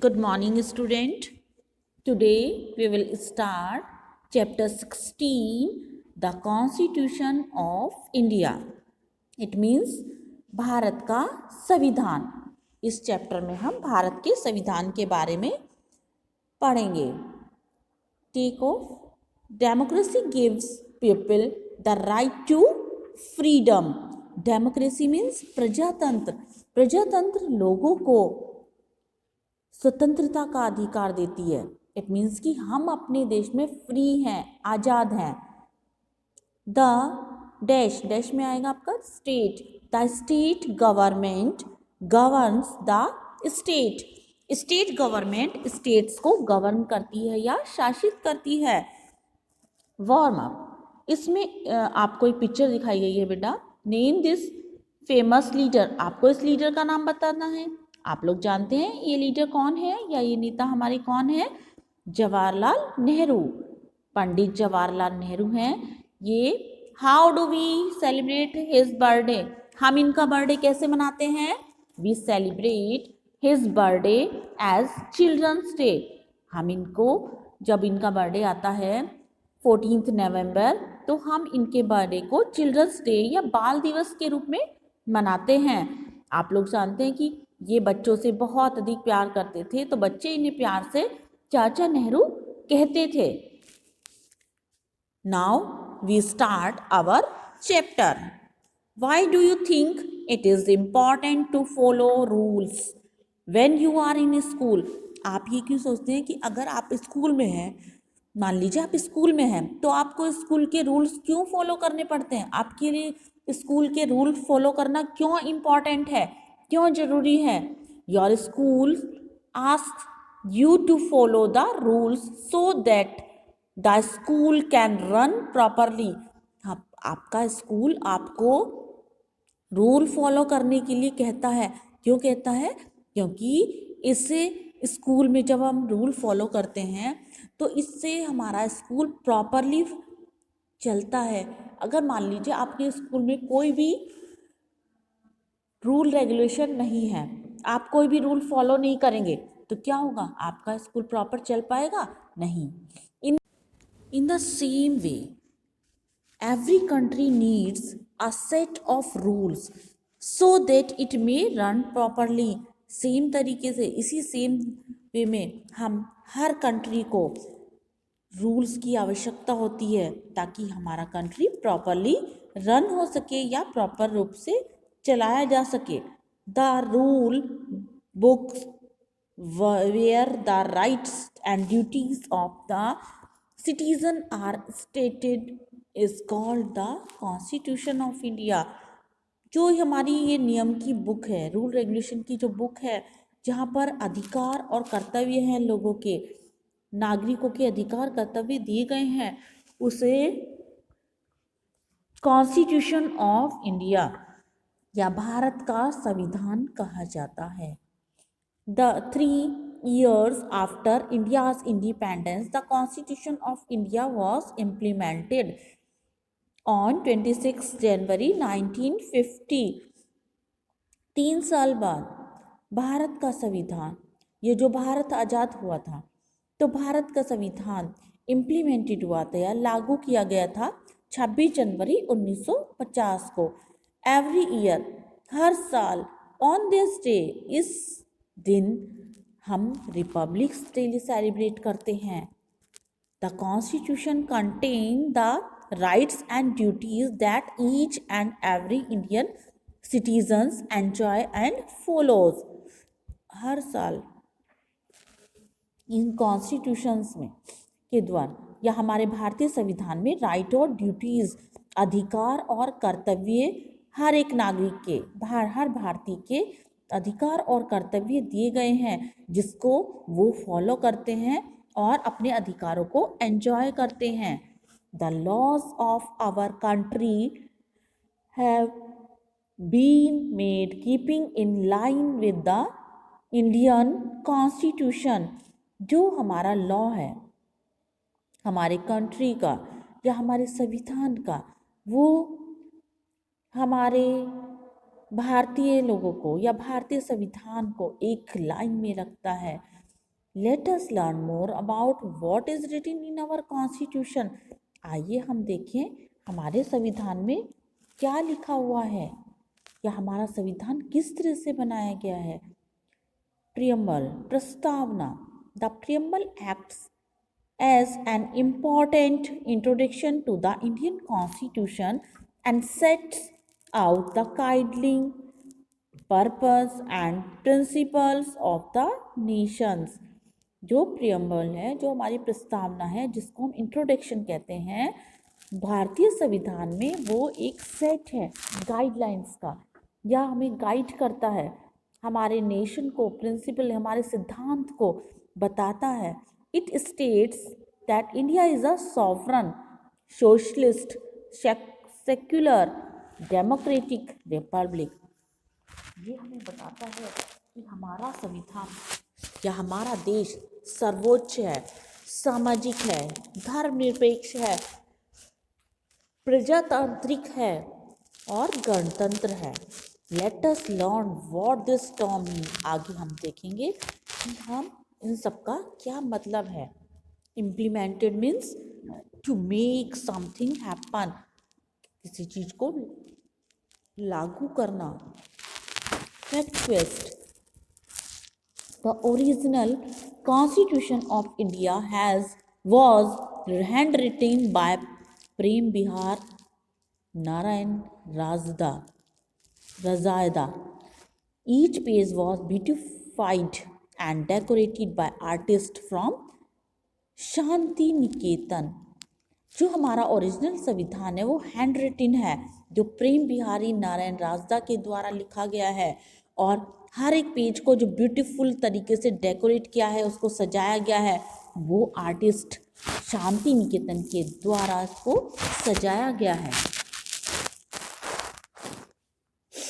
Good morning, student. Today we will start chapter 16, the Constitution of India. It means Bharat का संविधान. इस chapter में हम भारत के संविधान के बारे में पढ़ेंगे. Take off. Democracy gives people the right to freedom. Democracy means प्रजातंत्र. प्रजातंत्र लोगों को स्वतंत्रता का अधिकार देती है. इट मीन्स कि हम अपने देश में फ्री हैं, आज़ाद हैं. द डैश डैश में आएगा आपका state. The state government governs the state. State government states को गवर्न करती है या शासित करती है. Warm up. इसमें आपको एक पिक्चर दिखाई गई है बेटा. Name this famous leader. आपको इस लीडर का नाम बताना है. आप लोग जानते हैं ये लीडर कौन है या ये नेता हमारे कौन है? जवाहरलाल नेहरू. पंडित जवाहरलाल नेहरू हैं ये. How do we celebrate his birthday? हम इनका बर्थडे कैसे मनाते हैं? We celebrate his birthday as children's day. हम इनको जब इनका बर्थडे आता है 14 नवंबर तो हम इनके बर्थडे को चिल्ड्रंस डे या बाल दिवस के रूप में मनाते हैं. आप लोग जानते हैं कि ये बच्चों से बहुत अधिक प्यार करते थे तो बच्चे इन्हें प्यार से चाचा नेहरू कहते थे. Now we start our chapter. Why do you think it is important to follow rules when you are in school? आप ये क्यों सोचते हैं कि अगर आप स्कूल में हैं, मान लीजिए आप स्कूल में हैं, तो आपको स्कूल के रूल्स क्यों फॉलो करने पड़ते हैं? आपके लिए स्कूल के रूल फॉलो करना क्यों इम्पॉर्टेंट है, क्यों जरूरी है? Your school ask you to follow the rules so that the school can run properly. आपका स्कूल आपको रूल फॉलो करने के लिए कहता है. क्यों कहता है? क्योंकि इससे स्कूल में जब हम रूल फॉलो करते हैं तो इससे हमारा स्कूल प्रॉपरली चलता है. अगर मान लीजिए आपके स्कूल में कोई भी रूल रेगुलेशन नहीं है, आप कोई भी रूल फॉलो नहीं करेंगे तो क्या होगा? आपका स्कूल प्रॉपर चल पाएगा? नहीं. In the same way every country needs a set of rules so that it may run properly. Same तरीके से इसी सेम वे में हम हर कंट्री को रूल्स की आवश्यकता होती है ताकि हमारा कंट्री प्रॉपरली रन हो सके या प्रॉपर रूप से चलाया जा सके. The rule books where the rights and duties of the citizen are stated is called the constitution of India. जो हमारी ये नियम की बुक है, रूल रेगुलेशन की जो बुक है, जहाँ पर अधिकार और कर्तव्य हैं लोगों के, नागरिकों के अधिकार कर्तव्य दिए गए हैं, उसे कॉन्स्टिट्यूशन ऑफ इंडिया या भारत का संविधान कहा जाता है. The 3 years after India's independence, the Constitution of India was implemented on 26 January 1950. 3 साल बाद भारत का संविधान, ये जो भारत आज़ाद हुआ था, तो भारत का संविधान इम्प्लीमेंटेड हुआ था या लागू किया गया था 26 जनवरी 1950 को. एवरी ईयर, हर साल, ऑन दिस डे, इस दिन हम रिपब्लिक डे सेलिब्रेट करते हैं. The constitution contain the rights and duties that each and every Indian citizens enjoy and follows. हर साल इन कॉन्स्टिट्यूशंस में के द्वारा या हमारे भारतीय संविधान में राइट और ड्यूटीज, अधिकार और कर्तव्य हर एक नागरिक के, हर भारतीय के अधिकार और कर्तव्य दिए गए हैं जिसको वो फॉलो करते हैं और अपने अधिकारों को एंजॉय करते हैं. The laws of our country have been made keeping in line with the Indian constitution. जो हमारा लॉ है हमारे कंट्री का या हमारे संविधान का, वो हमारे भारतीय लोगों को या भारतीय संविधान को एक लाइन में रखता है. Let us learn more about what is written in our constitution. आइए हम देखें हमारे संविधान में क्या लिखा हुआ है या हमारा संविधान किस तरह से बनाया गया है। प्रियम्बल, प्रस्तावना। The preamble acts as an important introduction to the Indian Constitution and sets out the guiding purpose and principles of the nations। जो प्रियम्बल है, जो हमारी प्रस्तावना है, जिसको हम इंट्रोडक्शन कहते हैं भारतीय संविधान में, वो एक सेट है गाइडलाइंस का, या हमें गाइड करता है, हमारे नेशन को, प्रिंसिपल, हमारे सिद्धांत को बताता है। It states that India is a sovereign socialist secular democratic Republic. ये हमें बताता है कि हमारा संविधान या हमारा देश सर्वोच्च है, सामाजिक है, धर्मनिरपेक्ष है, प्रजातांत्रिक है और गणतंत्र है। Let us learn what this term mean. आगे हम देखेंगे कि हम इन सबका क्या मतलब है। Implemented means to make something happen, किसी चीज को लागू करना। Fact quest. The original Constitution of India was handwritten by Prem Bihar Narayan Razada. Each page was beautified and decorated by artists from Shanti Niketan. जो हमारा ओरिजिनल संविधान है वो हैंड रिटन है, जो प्रेम बिहारी नारायण राजदा के द्वारा लिखा गया है, और हर एक पेज को जो ब्यूटीफुल तरीके से डेकोरेट किया है, उसको सजाया गया है, वो आर्टिस्ट शांति निकेतन के द्वारा इसको सजाया गया है।